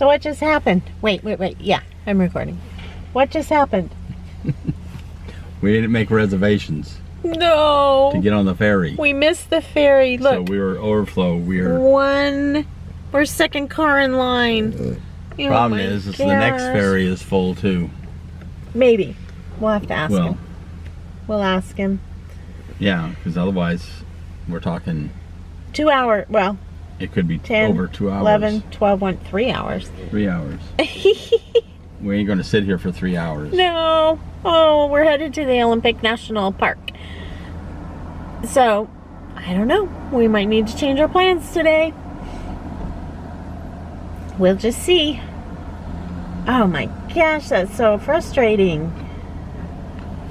So what just happened? Wait. Yeah, I'm recording. What just happened? We didn't make reservations No. to get on the ferry. We missed the ferry. Look. So we were overflow. We're second car in line. Problem is the next ferry is full too. Maybe. We'll have to ask Well, him. We'll ask him. Yeah, because otherwise we're talking 2 hours. Well, it could be 10, over 2 hours. 11, 12, 3 hours. 3 hours. We ain't going to sit here for 3 hours. No. Oh, we're headed to the Olympic National Park. So, I don't know. We might need to change our plans today. We'll just see. Oh my gosh, that's so frustrating.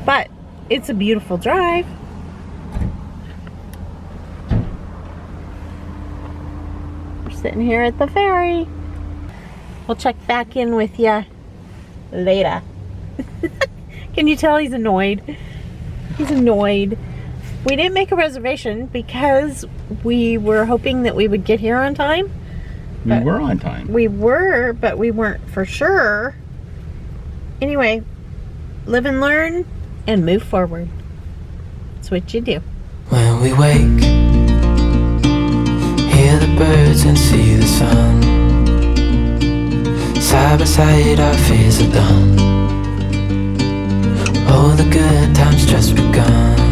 But it's a beautiful drive. We're sitting here at the ferry. We'll check back in with you later. Can you tell he's annoyed? He's annoyed. We didn't make a reservation because we were hoping that we would get here on time. We were on time. We were, but we weren't for sure. Anyway, live and learn and move forward. That's what you do. When we wake, hear the birds and see the sun. Side by side our fears are done. Oh, the good times just begun.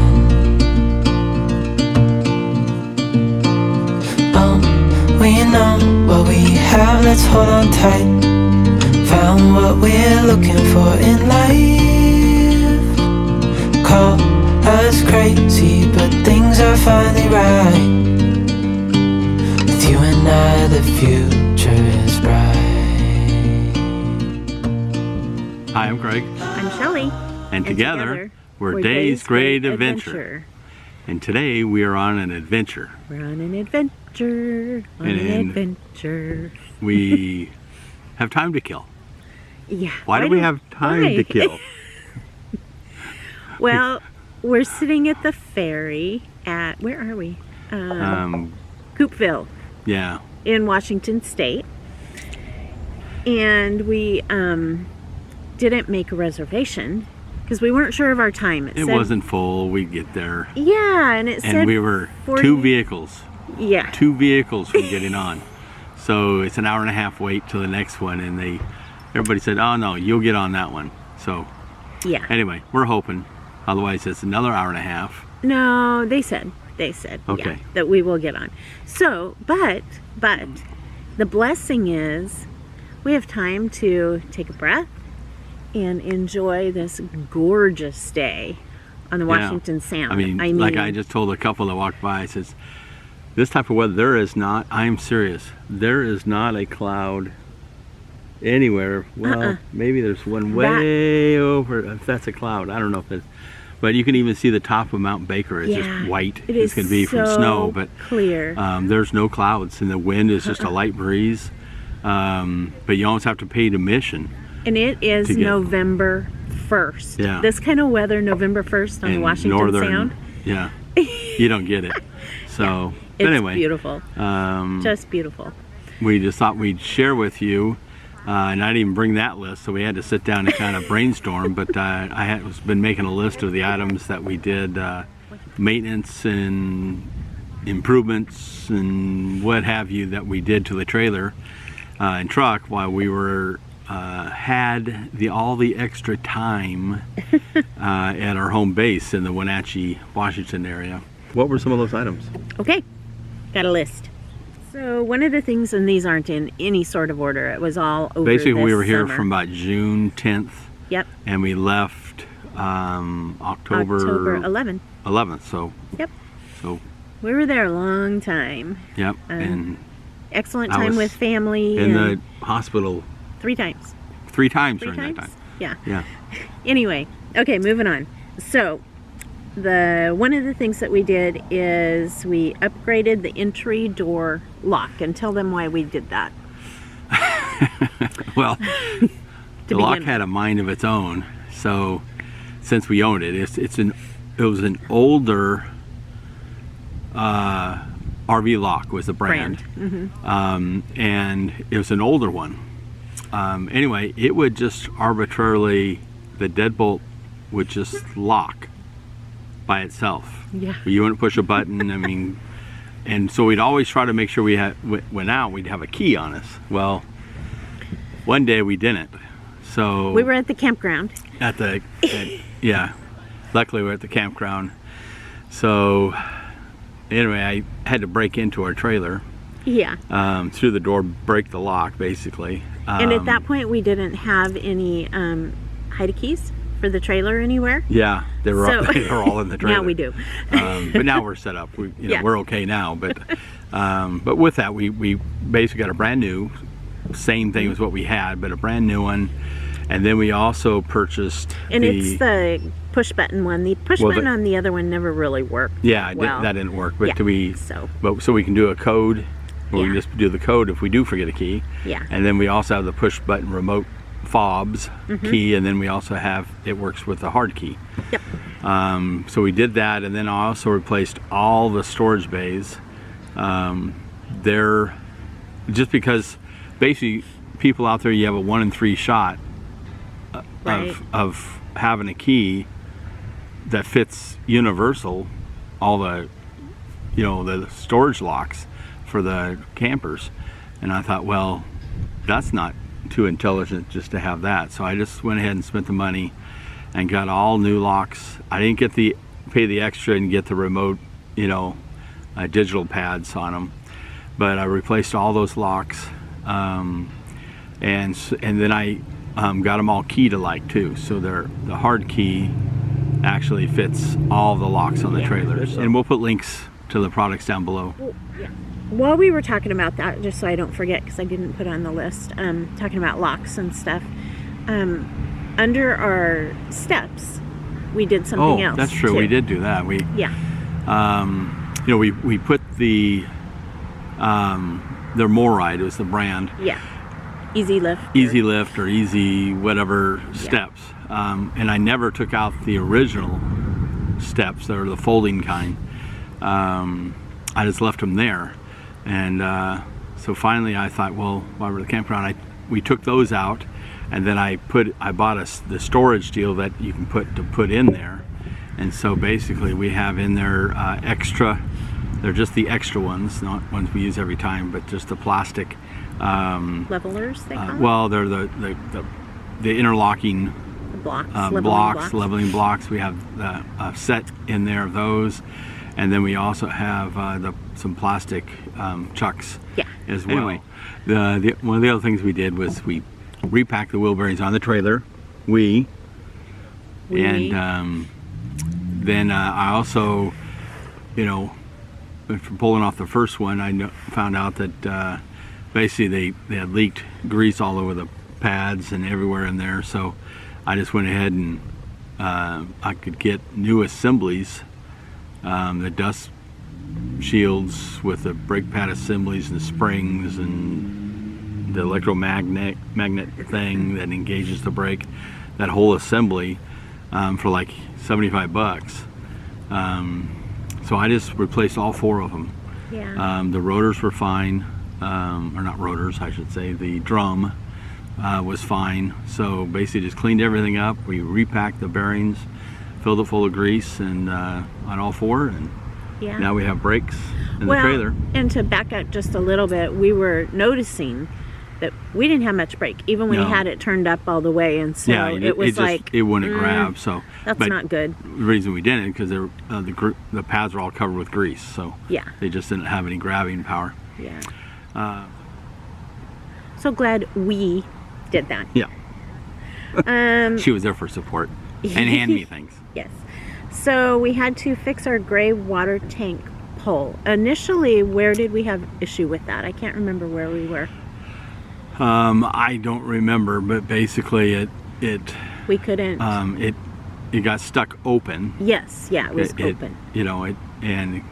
We know what we have, let's hold on tight. Found what we're looking for in life. Call us crazy, but things are finally right. With you and I, the future is bright. Hi, I'm Craig. I'm Shelley. And together we're Day's Great Adventure. And today we are on an adventure. We're on an adventure. Adventure. We have time to kill. Yeah. Why do we have time to kill? Well, we're sitting at the ferry at, where are we? Coopville. Yeah. In Washington State. And we didn't make a reservation because we weren't sure of our time. It wasn't full. We'd get there. Yeah, and it said. And we were 40, 2 vehicles. Yeah. 2 vehicles from getting on. So it's an hour and a half wait till the next one, and everybody said, "Oh no, you'll get on that one." So yeah. Anyway, we're hoping. Otherwise, it's another hour and a half. No, they said okay. Yeah, that we will get on. So, but the blessing is we have time to take a breath and enjoy this gorgeous day on the Washington Sound. I mean, like I just told a couple that walked by, I says, this type of weather, there is not, I'm serious, there is not a cloud anywhere. Well, maybe there's one way over, if that's a cloud, I don't know if it's, but you can even see the top of Mount Baker is just white. It's going to be from snow, but clear. There's no clouds, and the wind is just a light breeze. But you almost have to pay admission. And it is November 1st. Yeah. This kind of weather, November 1st on the Washington Sound. Yeah. You don't get it. So, but anyway. It's beautiful. Just beautiful. We just thought we'd share with you, and I didn't even bring that list, so we had to sit down and kind of brainstorm, but I had been making a list of the items that we did, maintenance and improvements and what have you that we did to the trailer and truck while we were had all the extra time at our home base in the Wenatchee, Washington area. What were some of those items? Okay, got a list. So one of the things, and these aren't in any sort of order, it was all over basically this we were here summer. from about June 10th. Yep. And we left October 11th. So. Yep. So. We were there a long time. Yep. And excellent time with family. In the hospital. 3 times. 3 times during that time. Yeah. Yeah. Anyway, okay, moving on. So, one of the things that we did is we upgraded the entry door lock, and tell them why we did that. Well, the lock had a mind of its own. So, since we owned it, it was an older RV lock was the brand. Mm-hmm. And it was an older one. anyway, it would just arbitrarily, the deadbolt would just lock by itself. Yeah. You wouldn't push a button. I mean, and so we'd always try to make sure we went out, we'd have a key on us. Well, one day we didn't. So we were at the campground. Yeah. Luckily, we're at the campground. So anyway, I had to break into our trailer. Yeah. Through the door, break the lock, basically. And at that point, we didn't have any hide keys for the trailer anywhere. Yeah, they were all in the trailer. Now we do. But now we're set up. We're okay now. But with that, we basically got a brand new, same thing as what we had, but a brand new one. And then we also purchased it's the push button one. The push button on the other one never really worked. Yeah, well. that didn't work. But yeah, so we can do a code, or we can just do the code if we do forget a key. Yeah. And then we also have the push button remote fobs key, and then we also have, it works with the hard key. Yep. So we did that, and then I also replaced all the storage bays. They're just because basically people out there, you have a 1 in 3 shot of having a key that fits universal all the the storage locks for the campers. And I thought, well, that's not too intelligent just to have that. So I just went ahead and spent the money and got all new locks. I didn't get pay the extra and get the remote digital pads on them, but I replaced all those locks, and then I got them all keyed alike too, so the hard key actually fits all the locks on the trailers. And we'll put links to the products down below. Well, yeah. While we were talking about that, just so I don't forget, because I didn't put it on the list, talking about locks and stuff, under our steps, we did something else. That's true. Too. We did do that. We put the Moride was the brand. Yeah. Easy lift. Easy lift or easy whatever steps. And I never took out the original steps that are the folding kind. I just left them there. And so finally I thought, well, while we're at the campground, we took those out, and then I bought the storage deal that you can put in there. And so basically we have in there extra, they're just the extra ones, not ones we use every time, but just the plastic levelers, they call well, they're the interlocking blocks, leveling blocks. We have a set in there of those, and then we also have some plastic chucks as well. Anyway, one of the other things we did was we repacked the wheel bearings on the trailer. And then I also, from pulling off the first one, I found out that basically they had leaked grease all over the pads and everywhere in there. So I just went ahead and I could get new assemblies, the dust shields with the brake pad assemblies and the springs and the electromagnet thing that engages the brake, that whole assembly, for like $75. So I just replaced all 4 of them. Yeah. The rotors were fine, or not rotors, I should say. The drum was fine. So basically just cleaned everything up. We repacked the bearings, filled it full of grease, and on all 4, and now we have brakes in the trailer. And to back up just a little bit, we were noticing that we didn't have much brake, even when you had it turned up all the way, and so it wouldn't grab. So that's not good. The reason we didn't, because the pads are all covered with grease, so they just didn't have any grabbing power. Yeah. So glad we did that. Yeah. She was there for support and hand me things. Yes. So we had to fix our gray water tank pole. Initially, where did we have issue with that? I can't remember where we were. I don't remember, but basically we couldn't. It got stuck open. Yes, yeah, it was open. And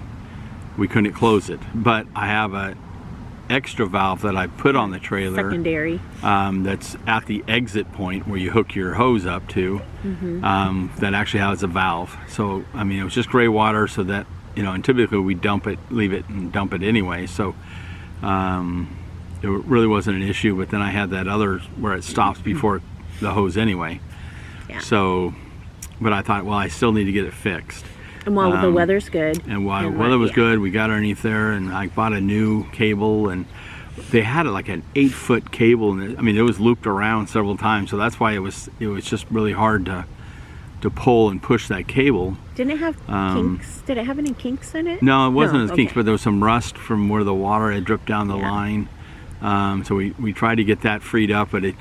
we couldn't close it. But I have a extra valve that I put on the trailer. Secondary. That's at the exit point where you hook your hose up to. That actually has a valve. So I mean, it was just gray water, so that and typically we leave it and dump it anyway. So. it really wasn't an issue. But then I had that other where it stops before the hose anyway. Yeah. So, but I thought, well, I still need to get it fixed. And while the weather's good. And while the weather was good, we got underneath there, and I bought a new cable, and they had like an 8-foot cable, and I mean, it was looped around several times, so that's why it was just really hard to pull and push that cable. Didn't it have kinks? Did it have any kinks in it? No, it wasn't as kinks, but there was some rust from where the water had dripped down the line. So we tried to get that freed up, but it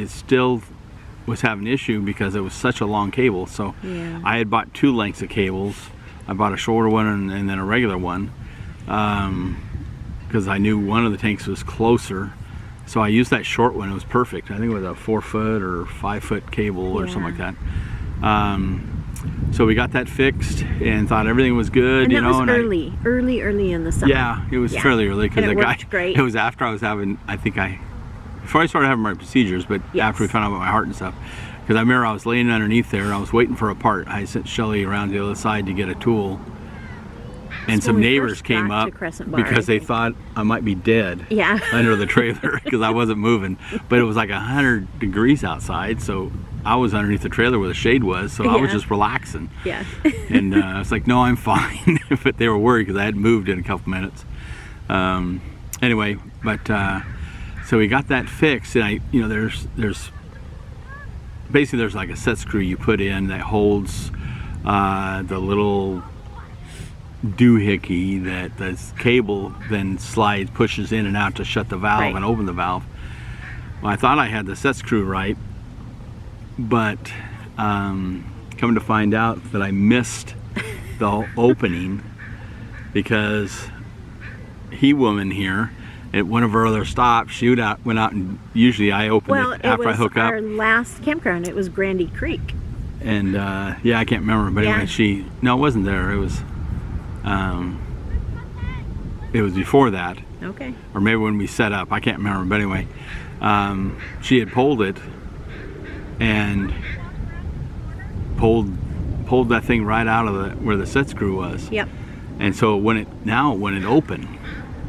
still was having an issue because it was such a long cable. So I had bought 2 lengths of cables. I bought a shorter one and then a regular one because I knew one of the tanks was closer. So I used that short one. It was perfect. I think it was a 4-foot or 5-foot cable or something like that. So we got that fixed and thought everything was good. And that was early in the summer. Yeah, it was fairly early because the guy. Great. It was after I was having. Before I started having my procedures, but after we found out about my heart and stuff. Because I remember I was laying underneath there and I was waiting for a part. I sent Shelly around the other side to get a tool. And some neighbors came up because they thought I might be dead under the trailer because I wasn't moving. But it was like 100 degrees outside, so I was underneath the trailer where the shade was, so I was just relaxing. Yeah. And I was like, no, I'm fine. But they were worried because I hadn't moved in a couple minutes. Anyway, but so we got that fixed, and there's basically there's like a set screw you put in that holds the little doohickey that the cable then pushes in and out to shut the valve and open the valve. Well, I thought I had the set screw right, but coming to find out that I missed the opening because woman here at one of our other stops, she went out and usually I open it after I hook up. Our last campground, it was Grandy Creek. And I can't remember, but anyway, no, it wasn't there. It was before that. Okay. Or maybe when we set up, I can't remember, but anyway, she had pulled it and pulled that thing right out of where the set screw was. Yep. And so when it opened,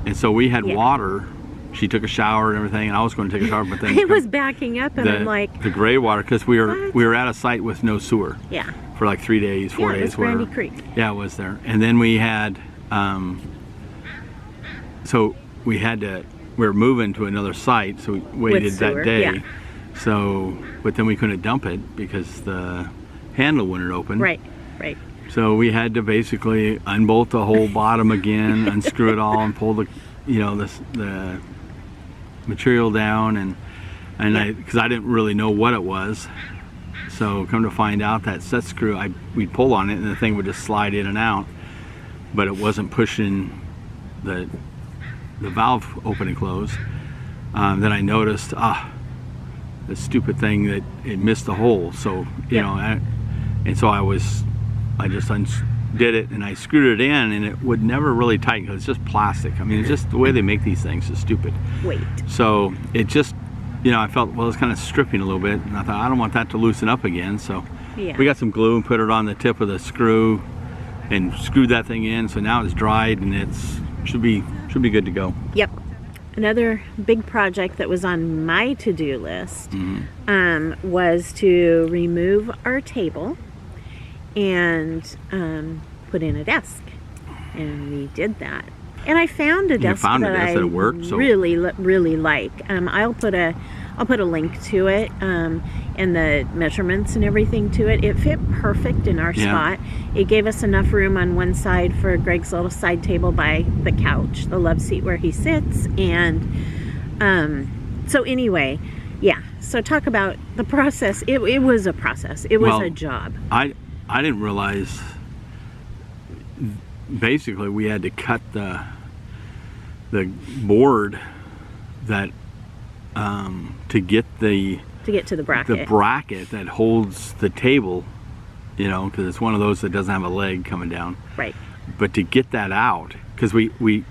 and so we had water. She took a shower and everything, and I was going to take a shower, but then it was backing up, and I'm like, the gray water, because we were at a site with no sewer. Yeah. For like 3 days, 4 days, it was whatever. Grandy Creek. Yeah, it was there, and then we had, so we were moving to another site, so we waited that day. Yeah. So, but then we couldn't dump it because the handle wouldn't open. Right. So we had to basically unbolt the whole bottom again, unscrew it all, and pull the material down, and because I didn't really know what it was. So come to find out that set screw, we'd pull on it and the thing would just slide in and out, but it wasn't pushing the valve open and close. Then I noticed the stupid thing that it missed the hole. So and so I just undid it and I screwed it in, and it would never really tighten because it's just plastic. I mean, it's just the way they make these things is stupid. So it just, I felt, well, it's kind of stripping a little bit, and I thought, I don't want that to loosen up again. So we got some glue and put it on the tip of the screw and screwed that thing in. So now it's dried and should be good to go. Yep. Another big project that was on my to-do list was to remove our table and put in a desk, and we did that. And I found a desk that I really like. I'll put a link to it and the measurements and everything to it. It fit perfect in our spot. It gave us enough room on one side for Greg's little side table by the couch, the love seat where he sits. And so anyway, so talk about the process. It was a process. It was a job. I didn't realize, basically we had to cut the board that to get to the bracket. The bracket that holds the table, because it's one of those that doesn't have a leg coming down. Right. But to get that out, because we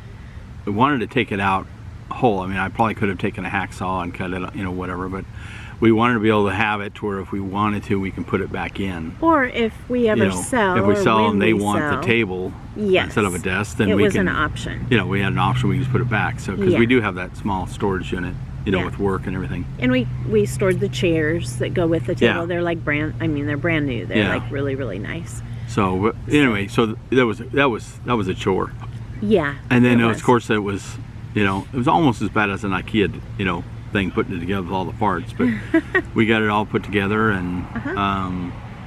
wanted to take it out whole. I mean, I probably could have taken a hacksaw and cut it, whatever, but we wanted to be able to have it to where if we wanted to, we can put it back in. Or if we ever You know, sell, if we or sell when and they we want sell, the table yes, instead of a desk, then it we was can. an option. You know, we had an option. We can just put it back. So because Yeah. we do have that small storage unit, you know, Yeah. with work and everything. And we stored the chairs that go with the table. Yeah. They're like they're brand new. They're Yeah. like really, really nice. So anyway, so that was a chore. Yeah. And then it of course it was, you know, it was almost as bad as an IKEA, you know, thing putting it together with all the parts. But we got it all put together, and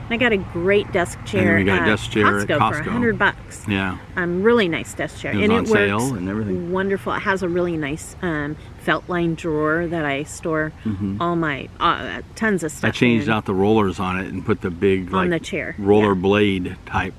I got a great desk chair. we got a desk chair at Costco for $100. yeah, really nice desk chair, it was and on it sale works and everything. wonderful. It has a really nice felt line drawer that I store all my tons of stuff. I changed in out the rollers on it and put the big on like the chair. roller blade type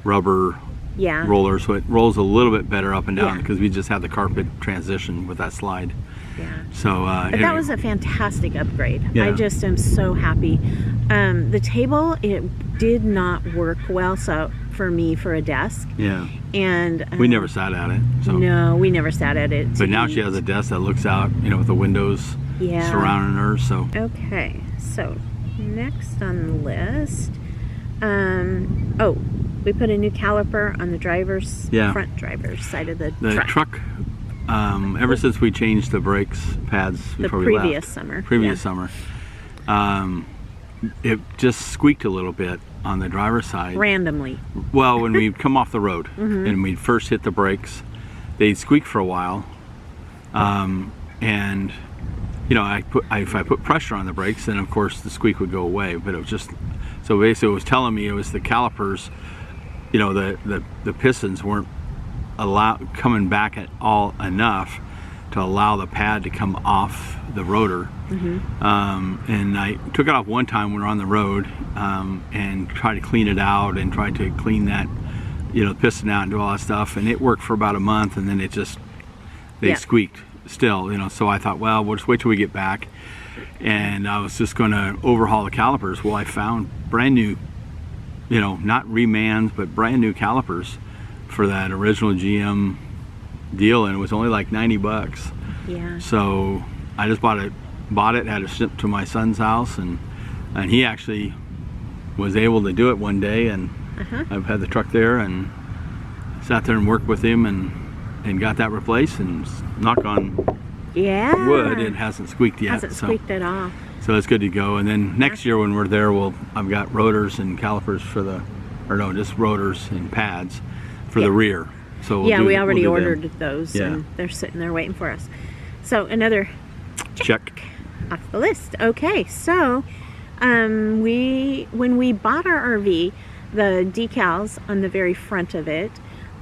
rubber Yeah. roller, so it rolls a little bit better up and down Yeah. because we just had the carpet transition with that slide. Yeah. So But that was a fantastic upgrade. Yeah. I just am so happy. The table, it did not work well for me for a desk. yeah. And We never sat at it. So. No, we never sat at it. to But now eat. she has a desk that looks out, you know, with the windows Yeah. surrounding her. So Okay, so next on the list, we put a new caliper on the front driver's side of the the truck. ever since we changed the brakes pads The before we previous left, summer. previous yeah. summer, it just squeaked a little bit on the driver's side. Randomly. Well, when we'd come off the road and we'd first hit the brakes, they'd squeak for a while, and you know, if I put pressure on the brakes, then of course the squeak would go away. But it was just, so basically it was telling me it was the calipers, you know, the pistons weren't coming back at all enough to allow the pad to come off the rotor. And I took it off one time when we were on the road, and tried to clean it out and tried to clean that, you know, piston out and do all that stuff, and it worked for about a month, and then they squeaked still, you know. So I thought, well, we'll just wait till we get back, and I was just going to overhaul the calipers. Well, I found brand new, you know, not remans, but brand new calipers for that original GM deal, and it was only like $90. Yeah. So I just bought it, had it shipped to my son's house, and he actually was able to do it one day, and I've had the truck there and sat there and worked with him and got that replaced, and knock on wood, it hasn't squeaked yet. Hasn't squeaked at all. So it's good to go. And then next year when we're there, I've got rotors and calipers just rotors and pads for the rear. So we already ordered them. those, Yeah. and they're sitting there waiting for us. So another Check. off the list. Okay, so when we bought our RV, the decals on the very front of it,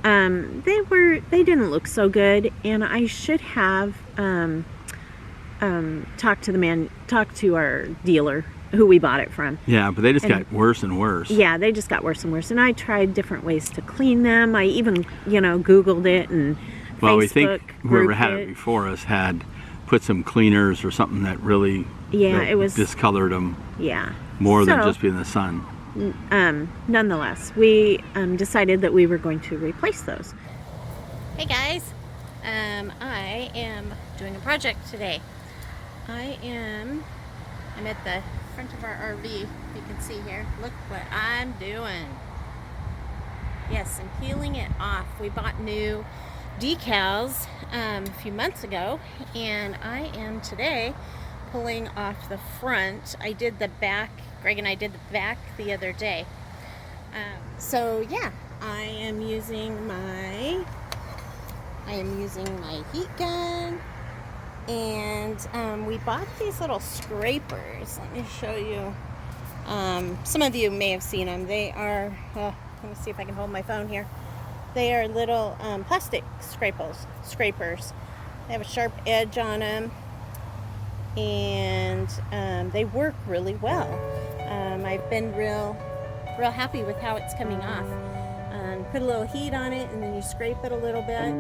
they didn't look so good, and I should have talked to our dealer who we bought it from. Yeah, but they just got worse and worse. Yeah, they just got worse and worse, and I tried different ways to clean them. I even, Googled it and Well, Facebook we think whoever grouped had it before us had put some cleaners or something that really it was discolored them more than just being the sun. Nonetheless, we decided that we were going to replace those. Hey guys, I am doing a project today. I'm at the front of our RV, if you can see here. Look what I'm doing. Yes, I'm peeling it off. We bought new decals a few months ago, and I am today pulling off the front. I did the back, Greg and I did the back the other day. So yeah, I am using my heat gun, and we bought these little scrapers. Let me show you. Some of you may have seen them. They are, let me see if I can hold my phone here. They are little plastic scrapers. They have a sharp edge on them, and they work really well. I've been real happy with how it's coming off. Put a little heat on it, and then you scrape it a little bit.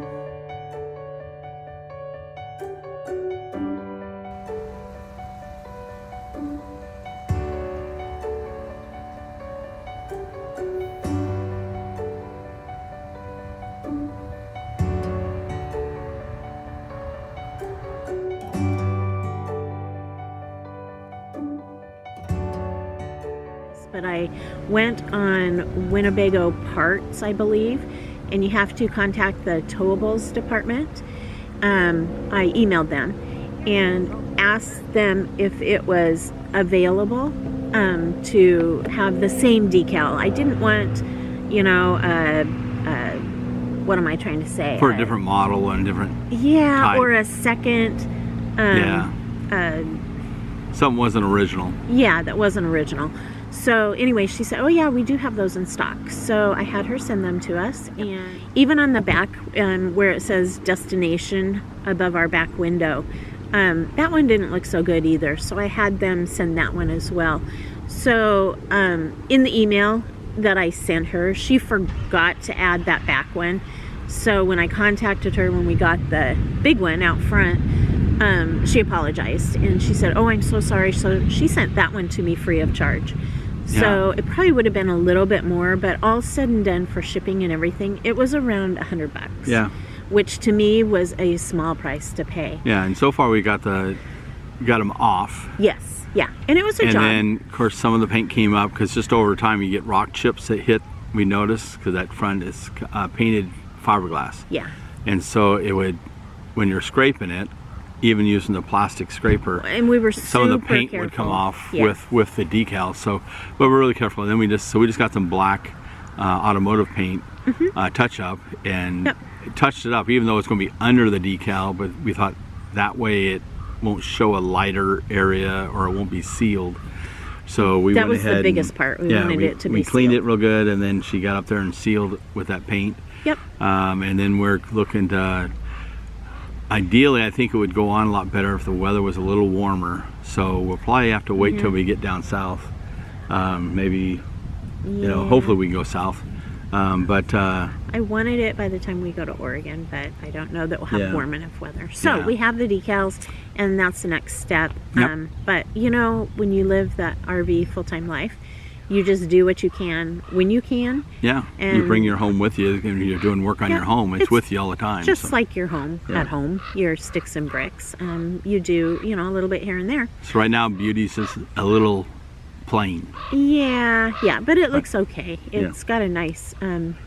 but I went on Winnebago Parts, I believe, and you have to contact the towables department. I emailed them and asked them if it was available to have the same decal. I didn't want, you know, what am I trying to say? For a different model and a different type. Or a second. Something wasn't original. Yeah, that wasn't original. So anyway, she said, oh yeah, we do have those in stock. So I had her send them to us. And even on the back where it says destination above our back window, that one didn't look so good either. So I had them send that one as well. So in the email that I sent her, she forgot to add that back one. So when I contacted her when we got the big one out front, she apologized and she said, oh, I'm so sorry. So she sent that one to me free of charge. So it probably would have been a little bit more, but all said and done for shipping and everything, it was around $100. Yeah. Which to me was a small price to pay. Yeah, and so far we got them off. Yes, yeah, and it was a job. And then, of course, some of the paint came up because just over time you get rock chips that hit. We noticed because that front is painted fiberglass. Yeah. And so it would, when you're scraping it, even using the plastic scraper, and we were some of the paint careful. would come off Yeah. with the decal. So, but we're really careful. And then we just got some black automotive paint touch up and touched it up, even though it's going to be under the decal. But we thought that way it won't show a lighter area or it won't be sealed. So we went ahead. That was the biggest part. We wanted it to be sealed. We cleaned it real good, and then she got up there and sealed with that paint. Yep. And then we're looking to. Ideally, I think it would go on a lot better if the weather was a little warmer. So we'll probably have to wait till we get down south. Maybe, you know, hopefully we can go south. I wanted it by the time we go to Oregon, but I don't know that we'll have warm enough weather. So we have the decals, and that's the next step. Yep. But you know, when you live that RV full-time life, you just do what you can when you can. Yeah, and you bring your home with you. And you're doing work on your home. It's with you all the time. Just like your home at home, your sticks and bricks. You do, you know, a little bit here and there. So right now, Beauty's just a little plain. Yeah, but it looks okay. It's got a nice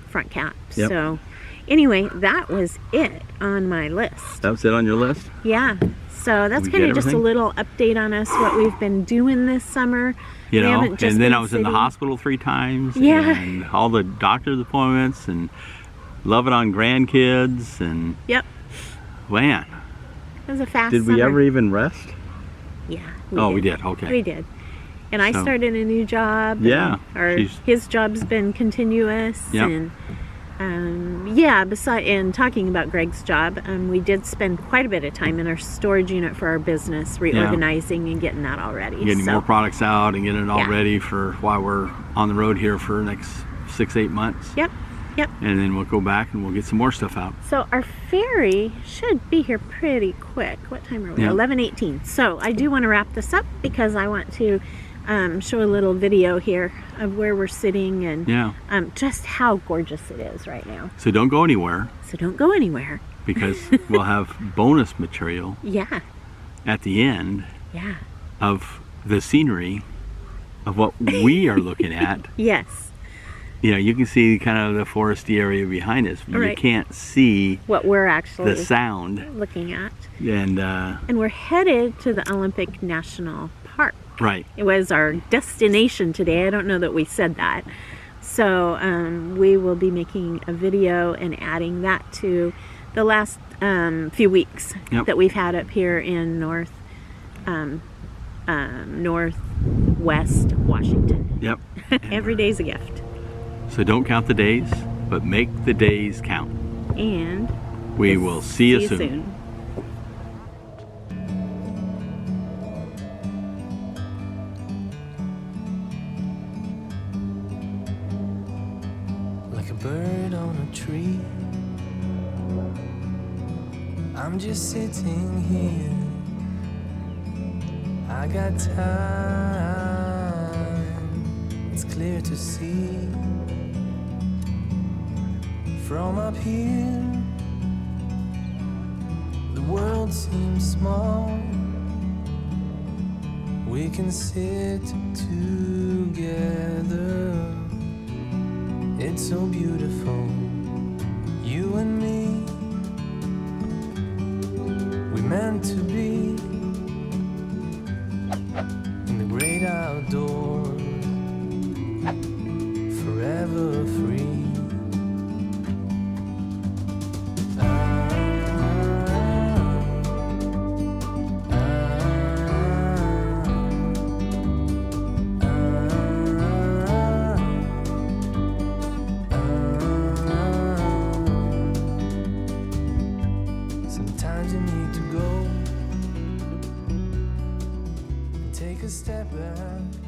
front cap. So anyway, that was it on my list. That was it on your list? Yeah. So that's kind of just a little update on us, what we've been doing this summer. You know, and then I was in the hospital 3 times. Yeah. And all the doctor's appointments and loving on grandkids and. Yep. Man. It was a fast summer. Did we ever even rest? Yeah. We did. Okay. We did. And I started a new job. Yeah. His job's been continuous. Yep. And and talking about Greg's job, we did spend quite a bit of time in our storage unit for our business, reorganizing and getting that all ready. Getting more products out and getting it all ready for while we're on the road here for the next 6-8 months. Yep. And then we'll go back and we'll get some more stuff out. So our ferry should be here pretty quick. What time are we? 11:18. So I do want to wrap this up because I want to show a little video here of where we're sitting and just how gorgeous it is right now. So don't go anywhere. Because we'll have bonus material at the end of the scenery of what we are looking at. Yes. You know, you can see kind of the foresty area behind us, but you can't see what we're actually the sound looking at. And we're headed to the Olympic National Park. Right. It was our destination today. I don't know that we said that. So we will be making a video and adding that to the last few weeks that we've had up here in northwest Washington. Yep. Every day's a gift. So don't count the days, but make the days count. And we will see you soon. Like a bird on a tree, I'm just sitting here. I got time, it's clear to see. From up here, the world seems small we can sit together. It's so beautiful, you and me. We meant to be in the great outdoors, forever free. Sometimes you need to go and take a step back.